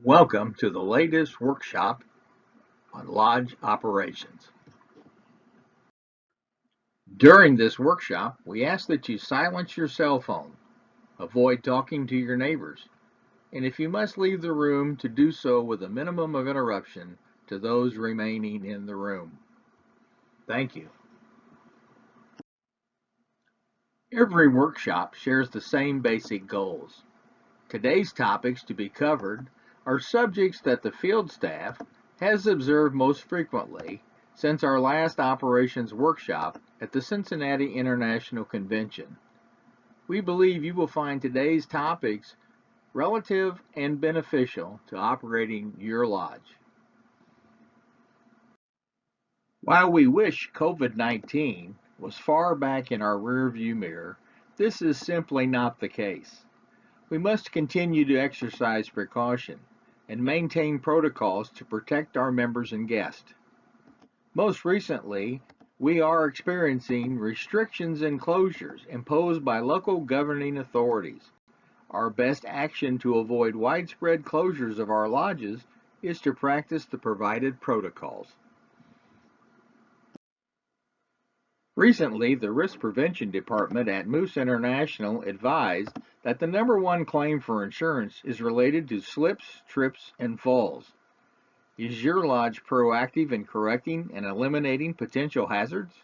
Welcome to the latest workshop on Lodge operations. During this workshop, we ask that you silence your cell phone, avoid talking to your neighbors, and if you must leave the room, to do so with a minimum of interruption to those remaining in the room. Thank you. Every workshop shares the same basic goals. Today's topics to be covered are subjects that the field staff has observed most frequently since our last operations workshop at the Cincinnati International Convention. We believe you will find today's topics relative and beneficial to operating your lodge. While we wish COVID-19 was far back in our rearview mirror, this is simply not the case. We must continue to exercise precaution and maintain protocols to protect our members and guests. Most recently, we are experiencing restrictions and closures imposed by local governing authorities. Our best action to avoid widespread closures of our lodges is to practice the provided protocols. Recently, the Risk Prevention Department at Moose International advised that the #1 claim for insurance is related to slips, trips, and falls. Is your lodge proactive in correcting and eliminating potential hazards?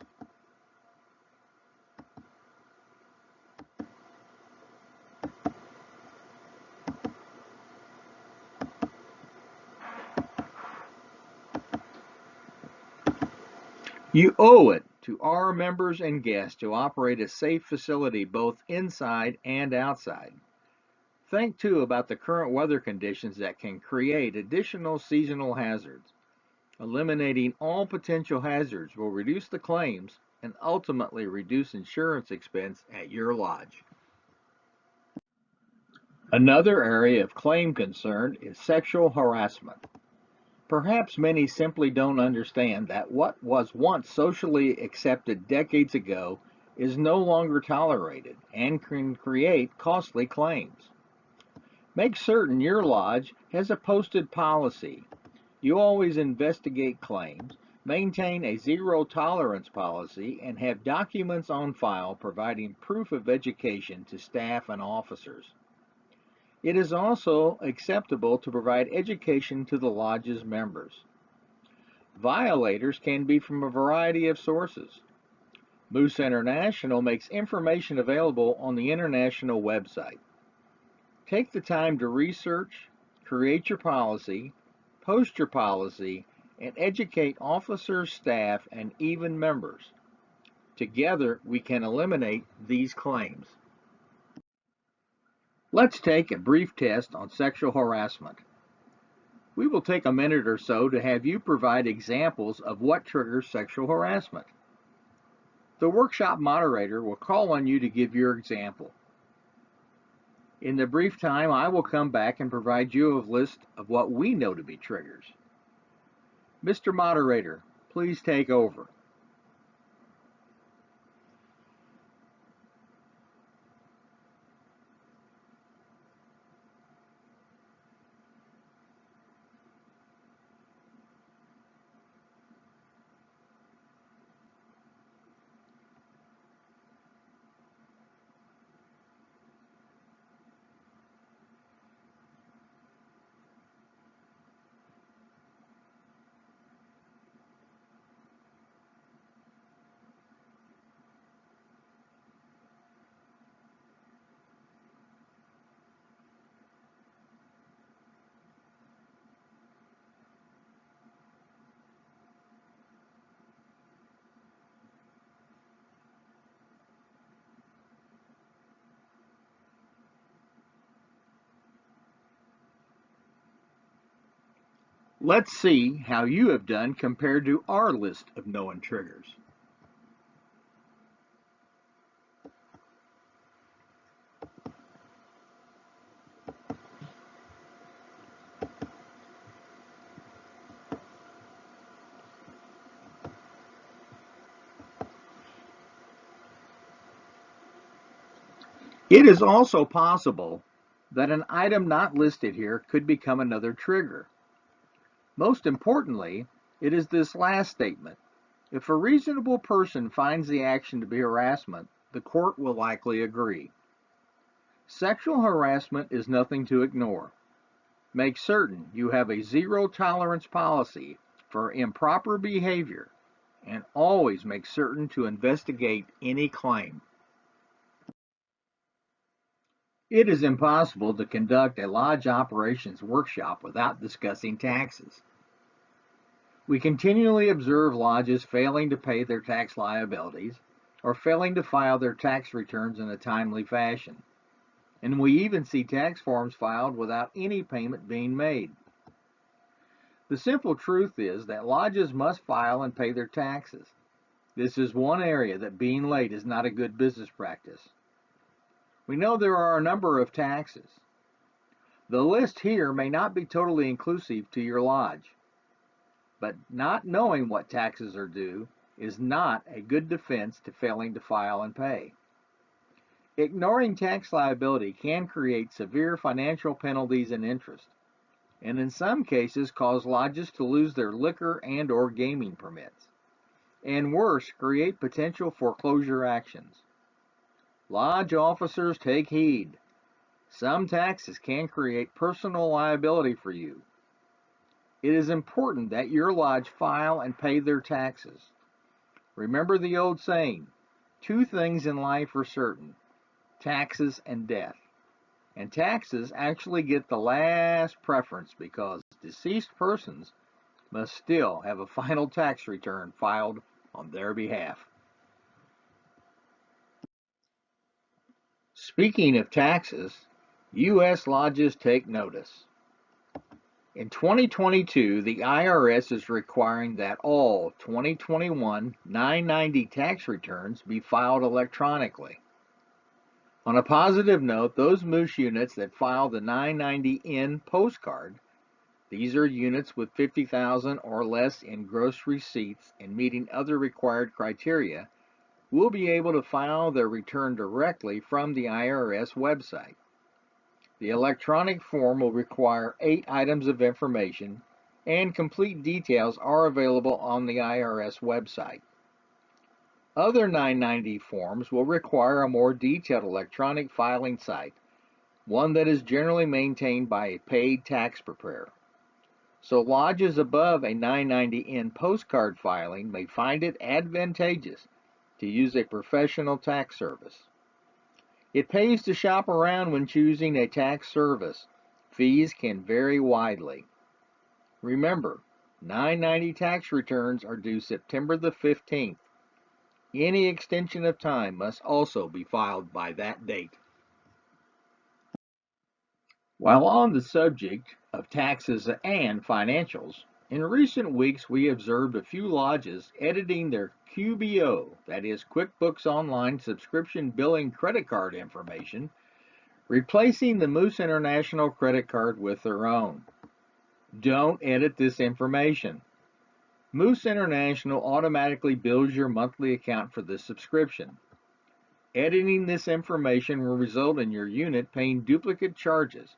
You owe it to our members and guests to operate a safe facility both inside and outside. Think too about the current weather conditions that can create additional seasonal hazards. Eliminating all potential hazards will reduce the claims and ultimately reduce insurance expense at your lodge. Another area of claim concern is sexual harassment. Perhaps many simply don't understand that what was once socially accepted decades ago is no longer tolerated and can create costly claims. Make certain your lodge has a posted policy. You always investigate claims, maintain a zero tolerance policy, and have documents on file providing proof of education to staff and officers. It is also acceptable to provide education to the lodge's members. Violators can be from a variety of sources. Moose International makes information available on the international website. Take the time to research, create your policy, post your policy, and educate officers, staff, and even members. Together, we can eliminate these claims. Let's take a brief test on sexual harassment. We will take a minute or so to have you provide examples of what triggers sexual harassment. The workshop moderator will call on you to give your example. In the brief time, I will come back and provide you a list of what we know to be triggers. Mr. Moderator, please take over. Let's see how you have done compared to our list of known triggers. It is also possible that an item not listed here could become another trigger. Most importantly, it is this last statement. If a reasonable person finds the action to be harassment, the court will likely agree. Sexual harassment is nothing to ignore. Make certain you have a zero-tolerance policy for improper behavior, and always make certain to investigate any claim. It is impossible to conduct a lodge operations workshop without discussing taxes. We continually observe lodges failing to pay their tax liabilities or failing to file their tax returns in a timely fashion. And we even see tax forms filed without any payment being made. The simple truth is that lodges must file and pay their taxes. This is one area that being late is not a good business practice. We know there are a number of taxes. The list here may not be totally inclusive to your lodge, but not knowing what taxes are due is not a good defense to failing to file and pay. Ignoring tax liability can create severe financial penalties and interest, and in some cases cause lodges to lose their liquor and/or gaming permits, and worse, create potential foreclosure actions. Lodge officers, take heed. Some taxes can create personal liability for you. It is important that your lodge file and pay their taxes. Remember the old saying, two things in life are certain, taxes and death. And taxes actually get the last preference because deceased persons must still have a final tax return filed on their behalf. Speaking of taxes, U.S. lodges take notice. In 2022, the IRS is requiring that all 2021 990 tax returns be filed electronically. On a positive note, those Moose units that file the 990N postcard, these are units with 50,000 or less in gross receipts and meeting other required criteria, will be able to file their return directly from the IRS website. The electronic form will require 8 items of information, and complete details are available on the IRS website. Other 990 forms will require a more detailed electronic filing site, one that is generally maintained by a paid tax preparer. So lodges above a 990N postcard filing may find it advantageous to use a professional tax service. It pays to shop around when choosing a tax service. Fees can vary widely. Remember, 990 tax returns are due September the 15th. Any extension of time must also be filed by that date. While on the subject of taxes and financials, in recent weeks we observed a few lodges editing their QBO, that is QuickBooks Online subscription billing credit card information, replacing the Moose International credit card with their own. Don't edit this information. Moose International automatically bills your monthly account for this subscription. Editing this information will result in your unit paying duplicate charges,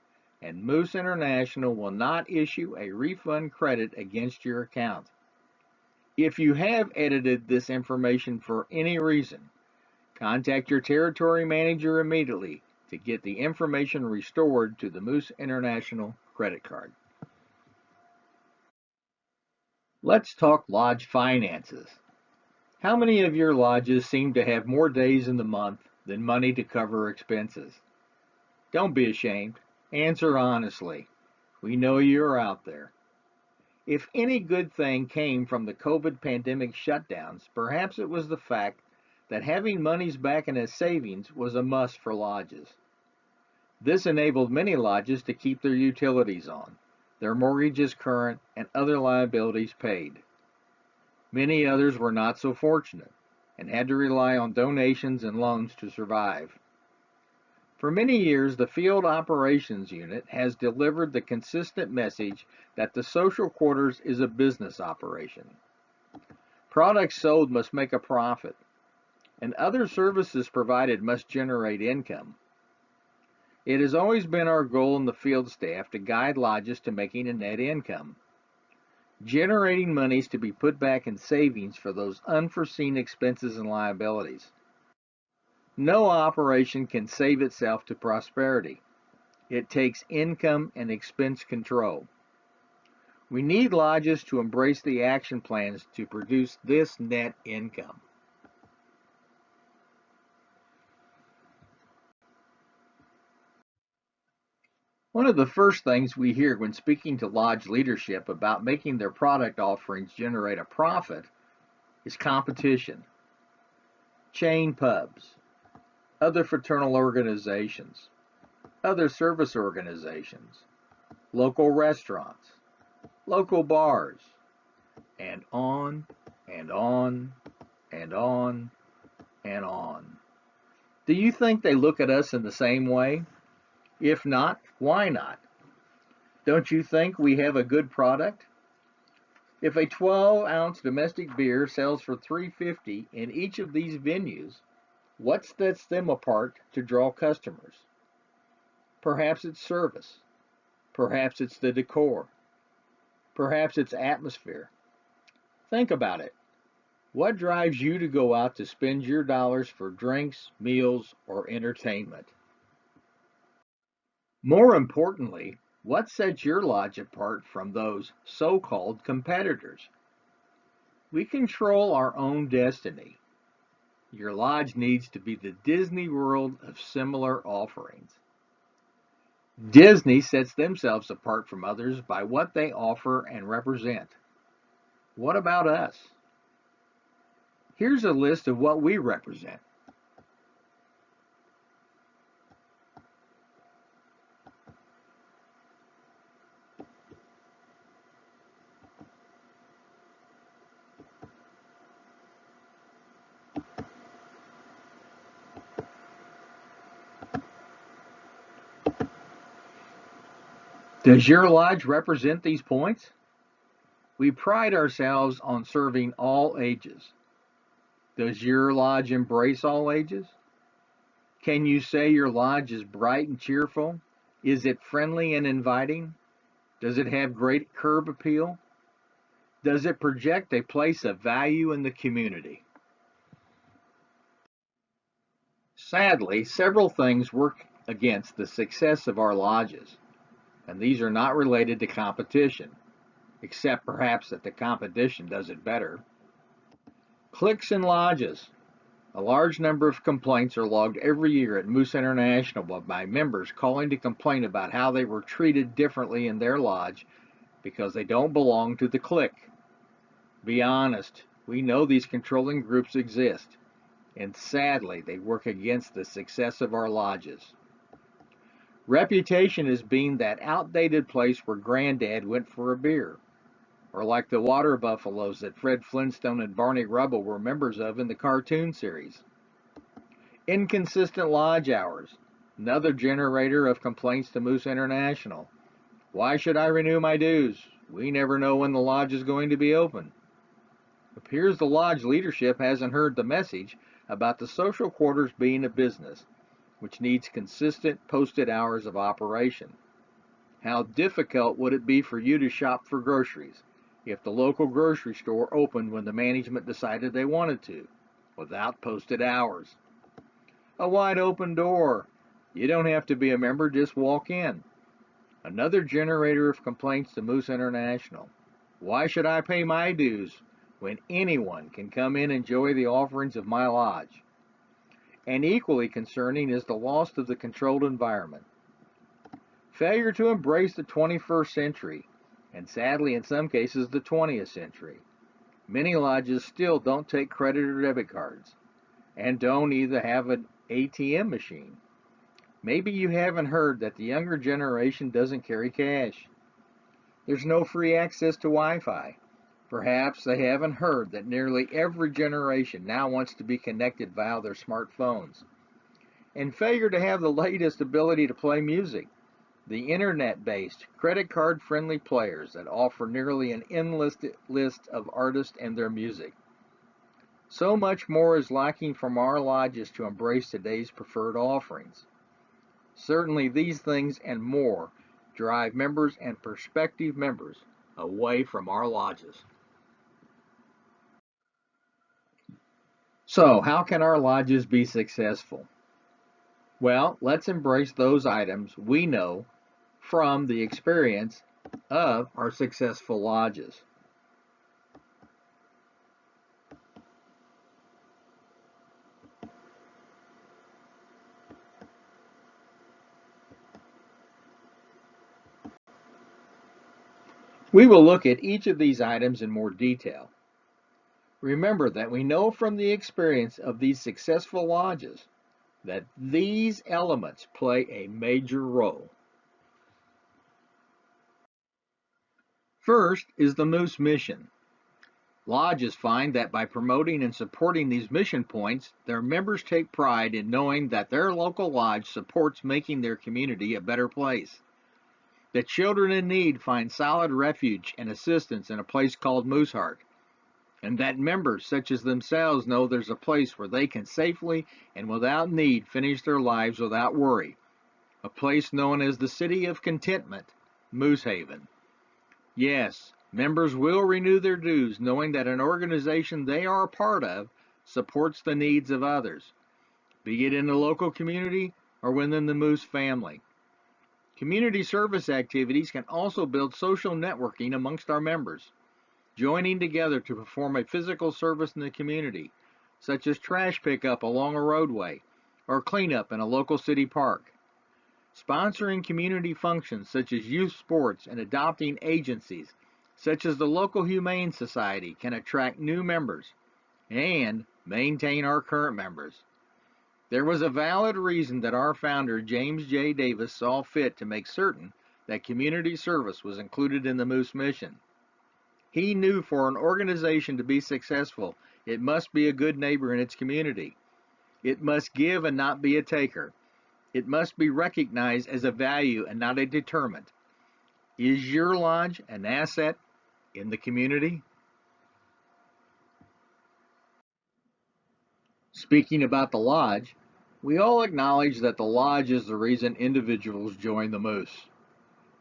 and Moose International will not issue a refund credit against your account. If you have edited this information for any reason, contact your territory manager immediately to get the information restored to the Moose International credit card. Let's talk lodge finances. How many of your lodges seem to have more days in the month than money to cover expenses? Don't be ashamed. Answer honestly. We know you're out there. If any good thing came from the COVID pandemic shutdowns, perhaps it was the fact that having monies back in a savings was a must for lodges. This enabled many lodges to keep their utilities on, their mortgages current, and other liabilities paid. Many others were not so fortunate and had to rely on donations and loans to survive. For many years, the Field Operations Unit has delivered the consistent message that the social quarters is a business operation. Products sold must make a profit, and other services provided must generate income. It has always been our goal in the field staff to guide lodges to making a net income, generating monies to be put back in savings for those unforeseen expenses and liabilities. No operation can save itself to prosperity. It takes income and expense control. We need lodges to embrace the action plans to produce this net income. One of the first things we hear when speaking to lodge leadership about making their product offerings generate a profit is competition. Chain pubs, other fraternal organizations, other service organizations, local restaurants, local bars, and on and on and on and on. Do you think they look at us in the same way? If not, why not? Don't you think we have a good product? If a 12-ounce domestic beer sells for $3.50 in each of these venues, what sets them apart to draw customers? Perhaps it's service. Perhaps it's the decor. Perhaps it's atmosphere. Think about it. What drives you to go out to spend your dollars for drinks, meals, or entertainment? More importantly, what sets your lodge apart from those so-called competitors? We control our own destiny. Your lodge needs to be the Disney World of similar offerings. Disney sets themselves apart from others by what they offer and represent. What about us? Here's a list of what we represent. Does your lodge represent these points? We pride ourselves on serving all ages. Does your lodge embrace all ages? Can you say your lodge is bright and cheerful? Is it friendly and inviting? Does it have great curb appeal? Does it project a place of value in the community? Sadly, several things work against the success of our lodges, and these are not related to competition, except perhaps that the competition does it better. Cliques in lodges. A large number of complaints are logged every year at Moose International by members calling to complain about how they were treated differently in their lodge because they don't belong to the clique. Be honest, we know these controlling groups exist, and sadly they work against the success of our lodges. Reputation as being that outdated place where Granddad went for a beer, or like the water buffaloes that Fred Flintstone and Barney Rubble were members of in the cartoon series. Inconsistent lodge hours, another generator of complaints to Moose International. Why should I renew my dues? We never know when the lodge is going to be open. Appears the lodge leadership hasn't heard the message about the social quarters being a business, which needs consistent posted hours of operation. How difficult would it be for you to shop for groceries if the local grocery store opened when the management decided they wanted to, without posted hours? A wide open door. You don't have to be a member, just walk in. Another generator of complaints to Moose International. Why should I pay my dues when anyone can come in and enjoy the offerings of my lodge? And equally concerning is the loss of the controlled environment. Failure to embrace the 21st century, and sadly in some cases the 20th century. Many lodges still don't take credit or debit cards, and don't either have an ATM machine. Maybe you haven't heard that the younger generation doesn't carry cash. There's no free access to Wi-Fi. Perhaps they haven't heard that nearly every generation now wants to be connected via their smartphones. And failure to have the latest ability to play music. The internet-based, credit card-friendly players that offer nearly an endless list of artists and their music. So much more is lacking from our lodges to embrace today's preferred offerings. Certainly these things and more drive members and prospective members away from our lodges. So, how can our lodges be successful? Well, let's embrace those items we know from the experience of our successful lodges. We will look at each of these items in more detail. Remember that we know from the experience of these successful lodges that these elements play a major role. First is the Moose mission. Lodges find that by promoting and supporting these mission points, their members take pride in knowing that their local lodge supports making their community a better place. The children in need find solid refuge and assistance in a place called Mooseheart, and that members such as themselves know there's a place where they can safely and without need finish their lives without worry, a place known as the City of Contentment, Moose Haven. Yes, members will renew their dues knowing that an organization they are a part of supports the needs of others, be it in the local community or within the Moose family. Community service activities can also build social networking amongst our members, joining together to perform a physical service in the community, such as trash pickup along a roadway or cleanup in a local city park. Sponsoring community functions such as youth sports and adopting agencies such as the local Humane Society can attract new members and maintain our current members. There was a valid reason that our founder, James J. Davis, saw fit to make certain that community service was included in the Moose mission. He knew for an organization to be successful, it must be a good neighbor in its community. It must give and not be a taker. It must be recognized as a value and not a deterrent. Is your lodge an asset in the community? Speaking about the lodge, we all acknowledge that the lodge is the reason individuals join the Moose.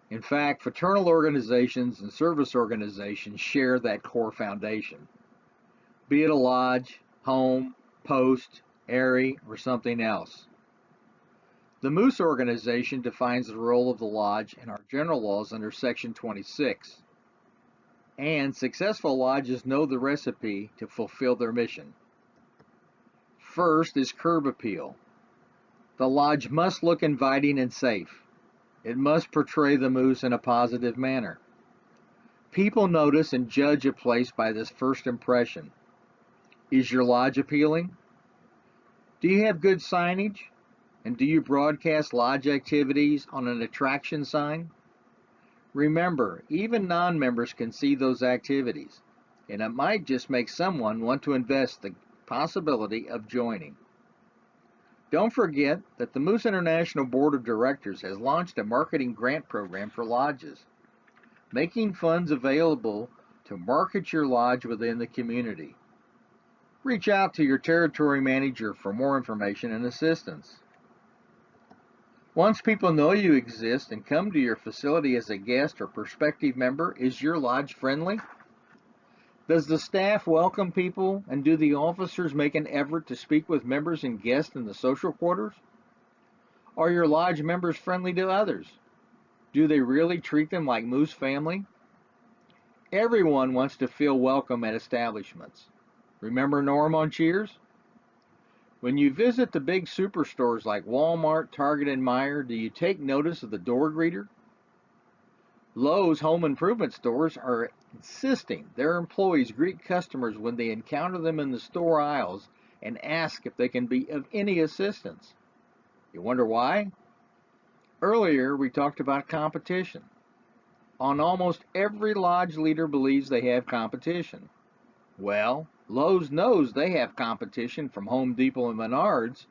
In fact, fraternal organizations and service organizations share that core foundation. Be it a lodge, home, post, airy, or something else. The Moose organization defines the role of the lodge in our general laws under Section 26. And successful lodges know the recipe to fulfill their mission. First is curb appeal. The lodge must look inviting and safe. It must portray the Moose in a positive manner. People notice and judge a place by this first impression. Is your lodge appealing? Do you have good signage? And do you broadcast lodge activities on an attraction sign? Remember, even non-members can see those activities, and it might just make someone want to invest the possibility of joining. Don't forget that the Moose International Board of Directors has launched a marketing grant program for lodges, making funds available to market your lodge within the community. Reach out to your territory manager for more information and assistance. Once people know you exist and come to your facility as a guest or prospective member, is your lodge friendly? Does the staff welcome people, and do the officers make an effort to speak with members and guests in the social quarters? Are your lodge members friendly to others? Do they really treat them like Moose family? Everyone wants to feel welcome at establishments. Remember Norm on Cheers? When you visit the big superstores like Walmart, Target, and Meijer, do you take notice of the door greeter? Lowe's home improvement stores are insisting their employees greet customers when they encounter them in the store aisles and ask if they can be of any assistance. You wonder why? Earlier, we talked about competition. On almost every lodge leader believes they have competition. Well, Lowe's knows they have competition from Home Depot and Menards,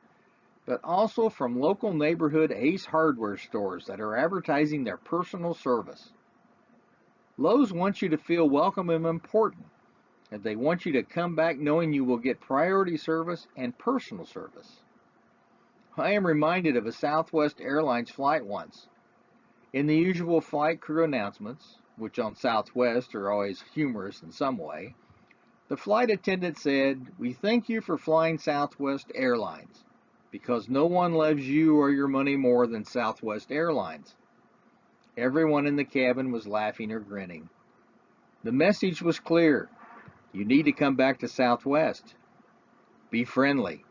but also from local neighborhood Ace Hardware stores that are advertising their personal service. Lowe's wants you to feel welcome and important, and they want you to come back knowing you will get priority service and personal service. I am reminded of a Southwest Airlines flight once. In the usual flight crew announcements, which on Southwest are always humorous in some way, the flight attendant said, "We thank you for flying Southwest Airlines, because no one loves you or your money more than Southwest Airlines." Everyone in the cabin was laughing or grinning. The message was clear. You need to come back to Southwest. Be friendly.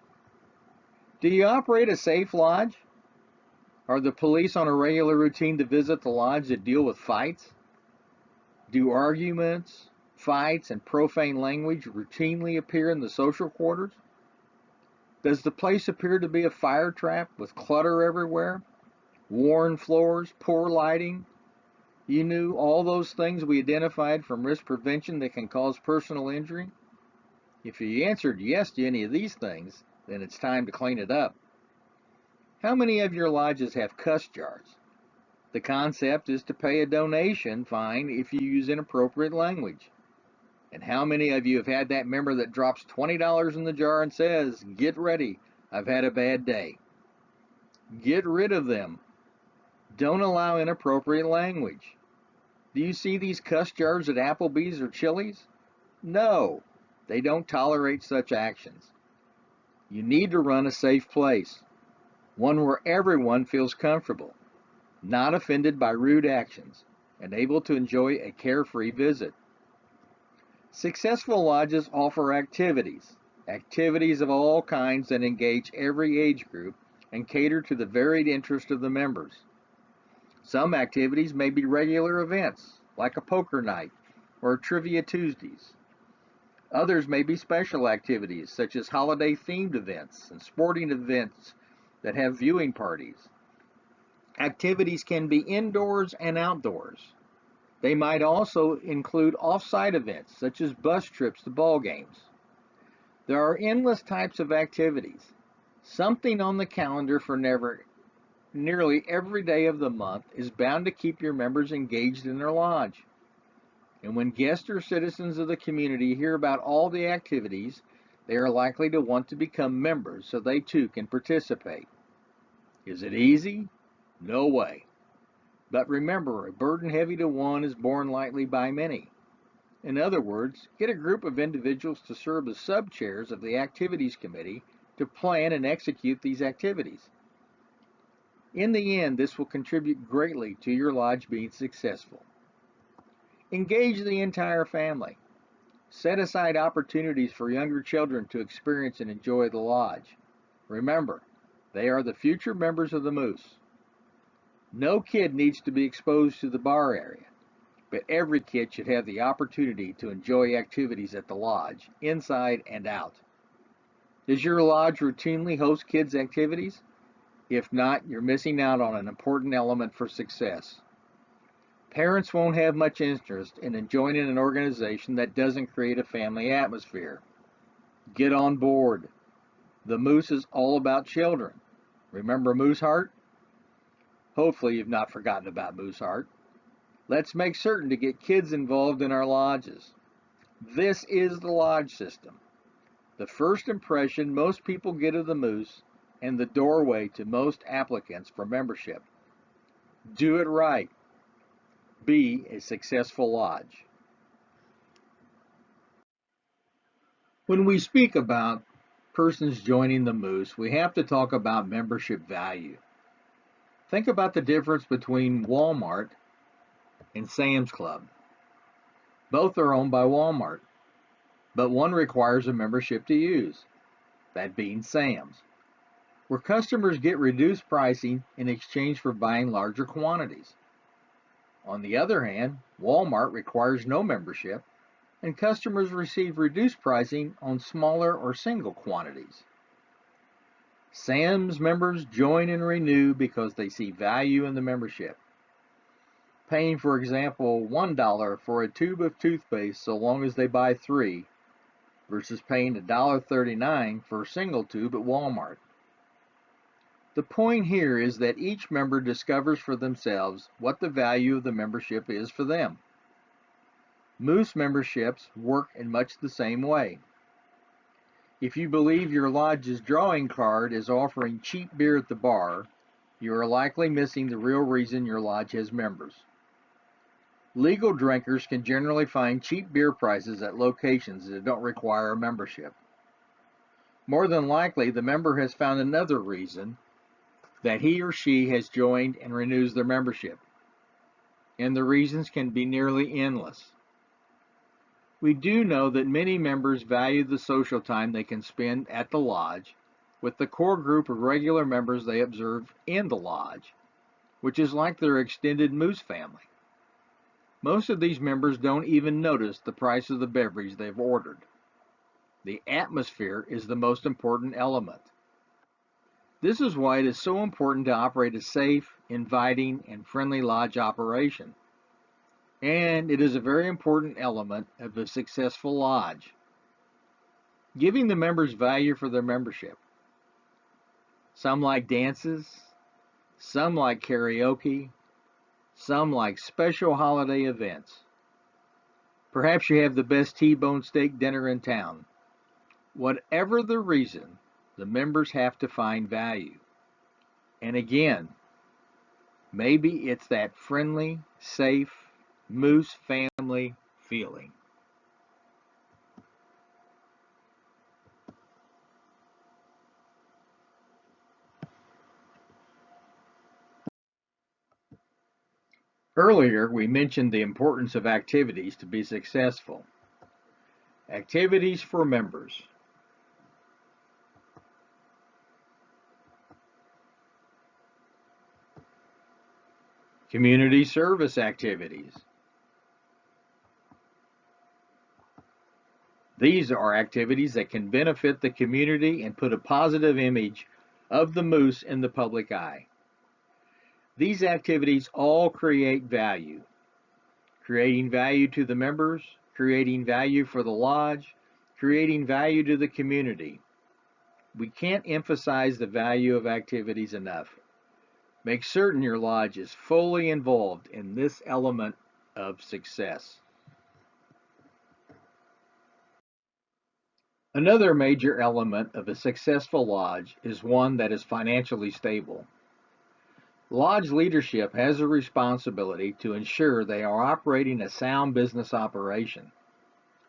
Do you operate a safe lodge? Are the police on a regular routine to visit the lodge that deal with fights? Do arguments, fights, and profane language routinely appear in the social quarters? Does the place appear to be a fire trap with clutter everywhere, worn floors, poor lighting? You knew all those things we identified from risk prevention that can cause personal injury? If you answered yes to any of these things, then it's time to clean it up. How many of your lodges have cuss jars? The concept is to pay a donation fine if you use inappropriate language. And how many of you have had that member that drops $20 in the jar and says, "Get ready, I've had a bad day"? Get rid of them. Don't allow inappropriate language. Do you see these cuss jars at Applebee's or Chili's? No, they don't tolerate such actions. You need to run a safe place, one where everyone feels comfortable, not offended by rude actions, and able to enjoy a carefree visit. Successful lodges offer activities of all kinds that engage every age group and cater to the varied interests of the members. Some activities may be regular events, like a poker night or Trivia Tuesdays. Others may be special activities, such as holiday-themed events and sporting events that have viewing parties. Activities can be indoors and outdoors. They might also include off-site events, such as bus trips to ball games. There are endless types of activities. Something on the calendar for nearly every day of the month is bound to keep your members engaged in their lodge. And when guests or citizens of the community hear about all the activities, they are likely to want to become members so they too can participate. Is it easy? No way. But remember, a burden heavy to one is borne lightly by many. In other words, get a group of individuals to serve as sub-chairs of the activities committee to plan and execute these activities. In the end, this will contribute greatly to your lodge being successful. Engage the entire family. Set aside opportunities for younger children to experience and enjoy the lodge. Remember, they are the future members of the Moose. No kid needs to be exposed to the bar area, but every kid should have the opportunity to enjoy activities at the lodge, inside and out. Does your lodge routinely host kids' activities? If not, you're missing out on an important element for success. Parents won't have much interest in joining an organization that doesn't create a family atmosphere. Get on board. The Moose is all about children. Remember Mooseheart? Hopefully you've not forgotten about Mooseheart. Let's make certain to get kids involved in our lodges. This is the lodge system. The first impression most people get of the Moose and the doorway to most applicants for membership. Do it right. Be a successful lodge. When we speak about persons joining the Moose, we have to talk about membership value. Think about the difference between Walmart and Sam's Club. Both are owned by Walmart, but one requires a membership to use, that being Sam's, where customers get reduced pricing in exchange for buying larger quantities. On the other hand, Walmart requires no membership, and customers receive reduced pricing on smaller or single quantities. Sam's members join and renew because they see value in the membership. Paying, for example, $1 for a tube of toothpaste so long as they buy 3, versus paying $1.39 for a single tube at Walmart. The point here is that each member discovers for themselves what the value of the membership is for them. Moose memberships work in much the same way. If you believe your lodge's drawing card is offering cheap beer at the bar, you are likely missing the real reason your lodge has members. Legal drinkers can generally find cheap beer prices at locations that don't require a membership. More than likely, the member has found another reason that he or she has joined and renews their membership, and the reasons can be nearly endless. We do know that many members value the social time they can spend at the lodge with the core group of regular members they observe in the lodge, which is like their extended Moose family. Most of these members don't even notice the price of the beverage they've ordered. The atmosphere is the most important element. This is why it is so important to operate a safe, inviting, and friendly lodge operation. And it is a very important element of a successful lodge. Giving the members value for their membership. Some like dances, some like karaoke, some like special holiday events. Perhaps you have the best T-bone steak dinner in town. Whatever the reason, the members have to find value. And again, maybe it's that friendly, safe, Moose family feeling. Earlier, we mentioned the importance of activities to be successful. Activities for members. Community service activities. These are activities that can benefit the community and put a positive image of the Moose in the public eye. These activities all create value. Creating value to the members, creating value for the lodge, creating value to the community. We can't emphasize the value of activities enough. Make certain your lodge is fully involved in this element of success. Another major element of a successful lodge is one that is financially stable. Lodge leadership has a responsibility to ensure they are operating a sound business operation,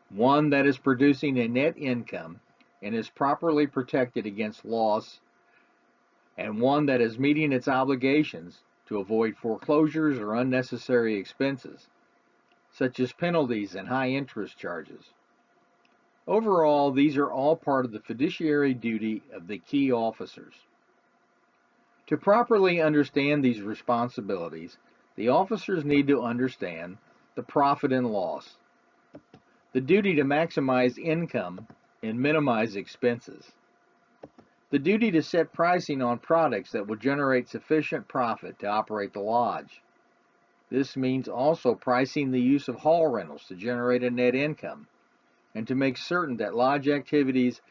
one that is producing a net income and is properly protected against loss, and one that is meeting its obligations to avoid foreclosures or unnecessary expenses, such as penalties and high interest charges. Overall, these are all part of the fiduciary duty of the key officers. To properly understand these responsibilities, the officers need to understand the profit and loss, the duty to maximize income and minimize expenses, the duty to set pricing on products that will generate sufficient profit to operate the lodge. This means also pricing the use of hall rentals to generate a net income, and to make certain that lodge activities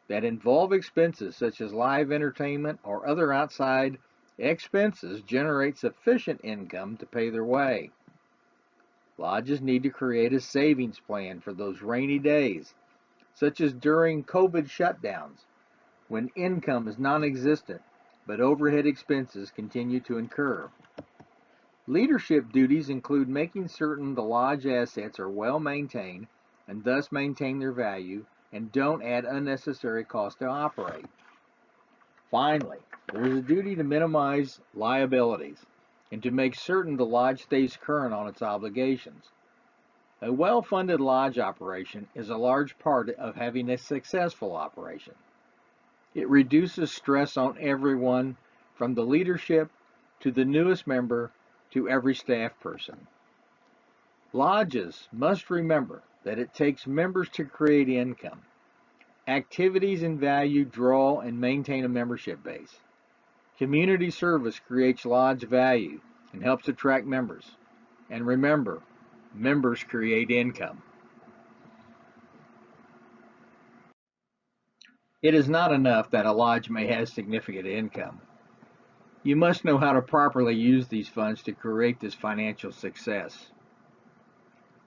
that involve expenses such as live entertainment or other outside expenses generate sufficient income to pay their way. Lodges need to create a savings plan for those rainy days, such as during COVID shutdowns, when income is non-existent but overhead expenses continue to incur. Leadership duties include making certain the lodge assets are well maintained and thus maintain their value and don't add unnecessary cost to operate. Finally, there is a duty to minimize liabilities and to make certain the lodge stays current on its obligations. A well-funded lodge operation is a large part of having a successful operation. It reduces stress on everyone, from the leadership to the newest member to every staff person. Lodges must remember that it takes members to create income. Activities and value draw and maintain a membership base. Community service creates lodge value and helps attract members. And remember, members create income. It is not enough that a lodge may have significant income. You must know how to properly use these funds to create this financial success.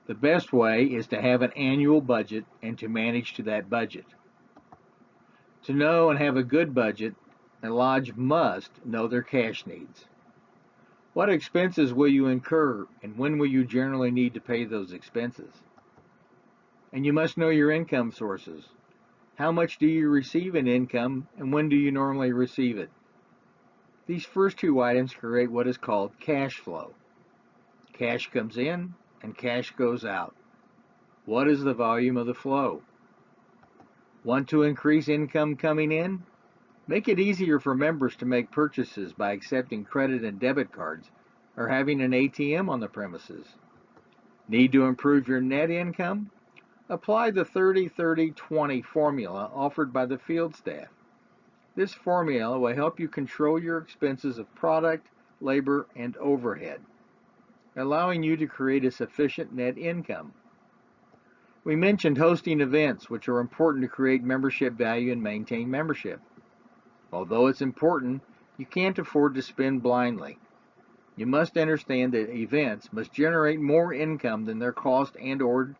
The best way is to have an annual budget and to manage to that budget. To know and have a good budget, a lodge must know their cash needs. What expenses will you incur, and when will you generally need to pay those expenses? And you must know your income sources. How much do you receive in income, and when do you normally receive it? These first two items create what is called cash flow. Cash comes in and cash goes out. What is the volume of the flow? Want to increase income coming in? Make it easier for members to make purchases by accepting credit and debit cards or having an ATM on the premises. Need to improve your net income? Apply the 30-30-20 formula offered by the field staff. This formula will help you control your expenses of product, labor, and overhead, allowing you to create a sufficient net income. We mentioned hosting events, which are important to create membership value and maintain membership. Although it's important, you can't afford to spend blindly. You must understand that events must generate more income than their cost, and/or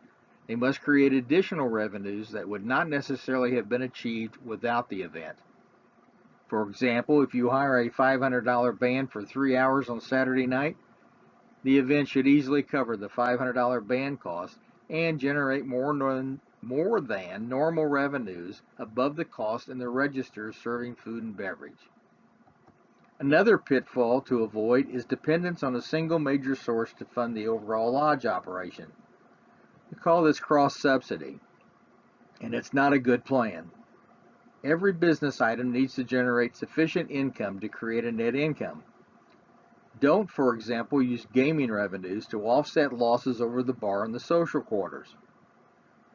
they must create additional revenues that would not necessarily have been achieved without the event. For example, if you hire a $500 band for 3 hours on Saturday night, the event should easily cover the $500 band cost and generate more than normal revenues above the cost in the register serving food and beverage. Another pitfall to avoid is dependence on a single major source to fund the overall lodge operation. We call this cross-subsidy, and it's not a good plan. Every business item needs to generate sufficient income to create a net income. Don't, for example, use gaming revenues to offset losses over the bar and the social quarters.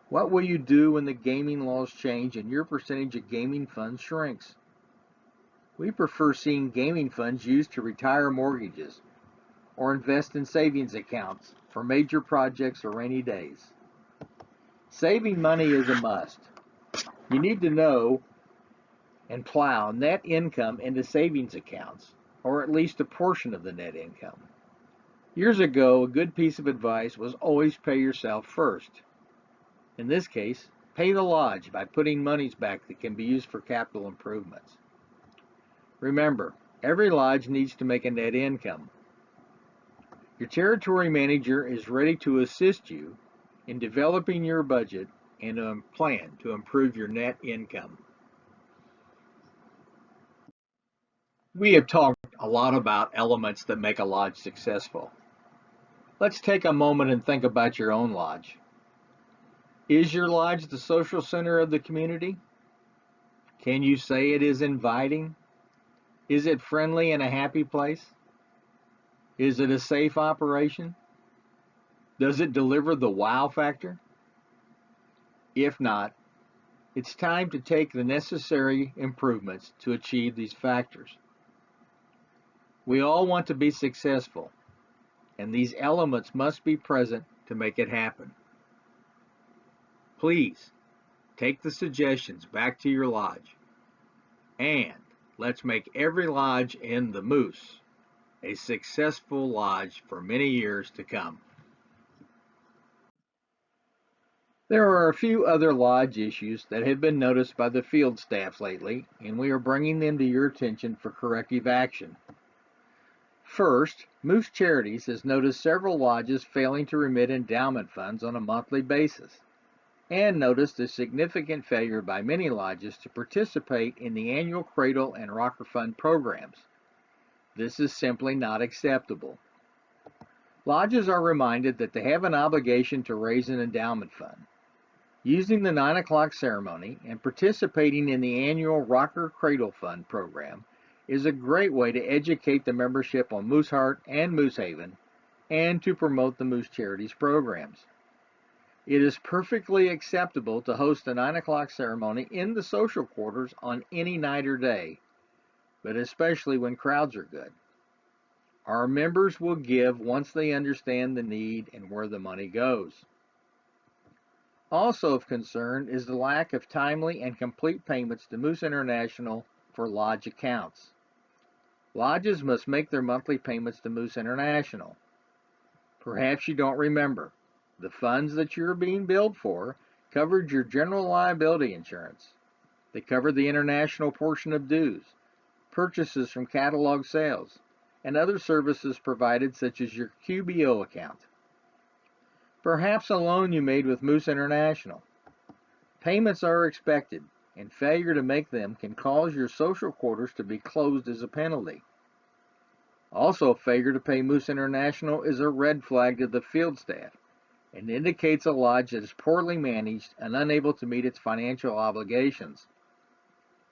What will you do when the gaming laws change and your percentage of gaming funds shrinks? We prefer seeing gaming funds used to retire mortgages or invest in savings accounts for major projects or rainy days. Saving money is a must. You need to know and plow net income into savings accounts, or at least a portion of the net income. Years ago, a good piece of advice was always pay yourself first. In this case, pay the lodge by putting monies back that can be used for capital improvements. Remember, every lodge needs to make a net income. Your territory manager is ready to assist you in developing your budget and a plan to improve your net income. We have talked a lot about elements that make a lodge successful. Let's take a moment and think about your own lodge. Is your lodge the social center of the community? Can you say it is inviting? Is it friendly and a happy place? Is it a safe operation? Does it deliver the wow factor? If not, it's time to take the necessary improvements to achieve these factors. We all want to be successful, and these elements must be present to make it happen. Please, take the suggestions back to your lodge, and let's make every lodge in the Moose a successful lodge for many years to come. There are a few other lodge issues that have been noticed by the field staff lately, and we are bringing them to your attention for corrective action. First, Moose Charities has noticed several lodges failing to remit endowment funds on a monthly basis, and noticed a significant failure by many lodges to participate in the annual Cradle and Rocker Fund programs. This is simply not acceptable. Lodges are reminded that they have an obligation to raise an endowment fund. Using the 9 o'clock ceremony and participating in the annual Rocker Cradle Fund program is a great way to educate the membership on Mooseheart and Moosehaven and to promote the Moose Charities programs. It is perfectly acceptable to host a 9 o'clock ceremony in the social quarters on any night or day, but especially when crowds are good. Our members will give once they understand the need and where the money goes. Also of concern is the lack of timely and complete payments to Moose International for lodge accounts. Lodges must make their monthly payments to Moose International. Perhaps you don't remember. The funds that you're being billed for covered your general liability insurance. They cover the international portion of dues, purchases from catalog sales, and other services provided such as your QBO account. Perhaps a loan you made with Moose International. Payments are expected, and failure to make them can cause your social quarters to be closed as a penalty. Also, failure to pay Moose International is a red flag to the field staff and indicates a lodge that is poorly managed and unable to meet its financial obligations.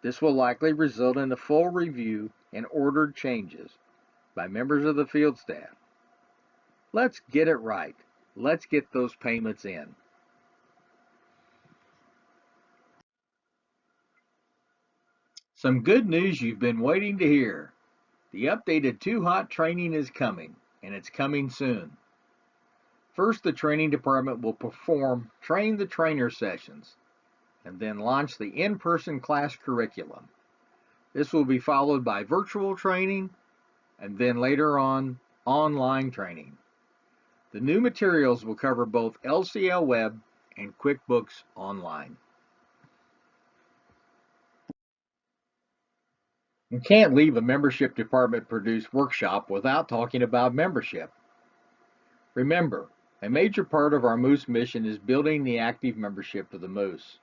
This will likely result in a full review and ordered changes by members of the field staff. Let's get it right. Let's get those payments in. Some good news you've been waiting to hear. The updated Too Hot training is coming, and it's coming soon. First, the training department will perform Train the Trainer sessions and then launch the in-person class curriculum. This will be followed by virtual training and then later on, online training. The new materials will cover both LCL Web and QuickBooks Online. You can't leave a membership department produced workshop without talking about membership. Remember, a major part of our Moose mission is building the active membership of the Moose.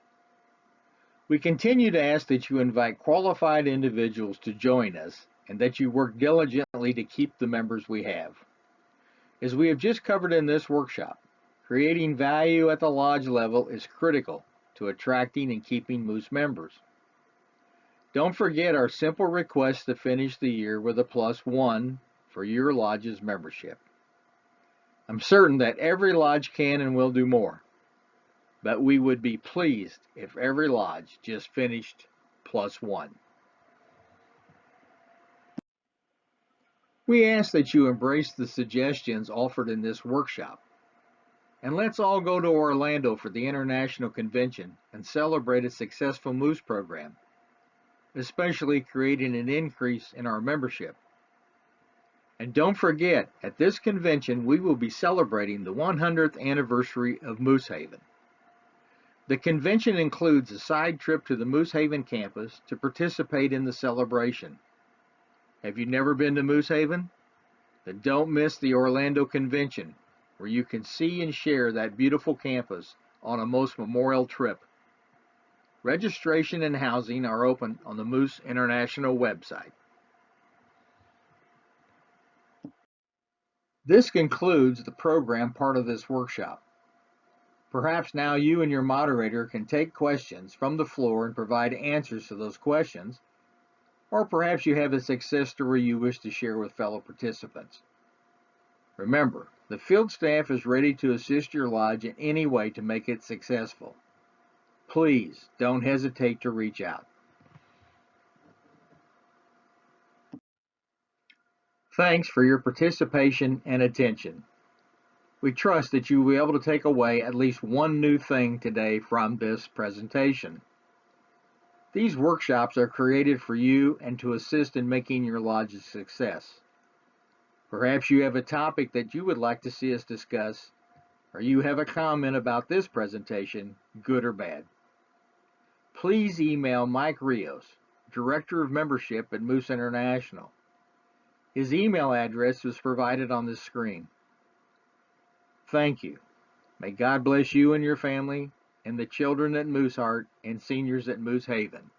We continue to ask that you invite qualified individuals to join us and that you work diligently to keep the members we have. As we have just covered in this workshop, creating value at the lodge level is critical to attracting and keeping Moose members. Don't forget our simple request to finish the year with a +1 for your lodge's membership. I'm certain that every lodge can and will do more, but we would be pleased if every lodge just finished +1. We ask that you embrace the suggestions offered in this workshop, and let's all go to Orlando for the International Convention and celebrate a successful Moose program, especially creating an increase in our membership. And don't forget, at this convention, we will be celebrating the 100th anniversary of Moose Haven. The convention includes a side trip to the Moose Haven campus to participate in the celebration. Have you never been to Moose Haven? Then don't miss the Orlando Convention, where you can see and share that beautiful campus on a Moose Memorial trip. Registration and housing are open on the Moose International website. This concludes the program part of this workshop. Perhaps now you and your moderator can take questions from the floor and provide answers to those questions, or perhaps you have a success story you wish to share with fellow participants. Remember, the field staff is ready to assist your lodge in any way to make it successful. Please don't hesitate to reach out. Thanks for your participation and attention. We trust that you will be able to take away at least one new thing today from this presentation. These workshops are created for you and to assist in making your lodge a success. Perhaps you have a topic that you would like to see us discuss, or you have a comment about this presentation, good or bad. Please email Mike Rios, Director of Membership at Moose International. His email address was provided on this screen. Thank you. May God bless you and your family, and the children at Mooseheart and seniors at Moose Haven.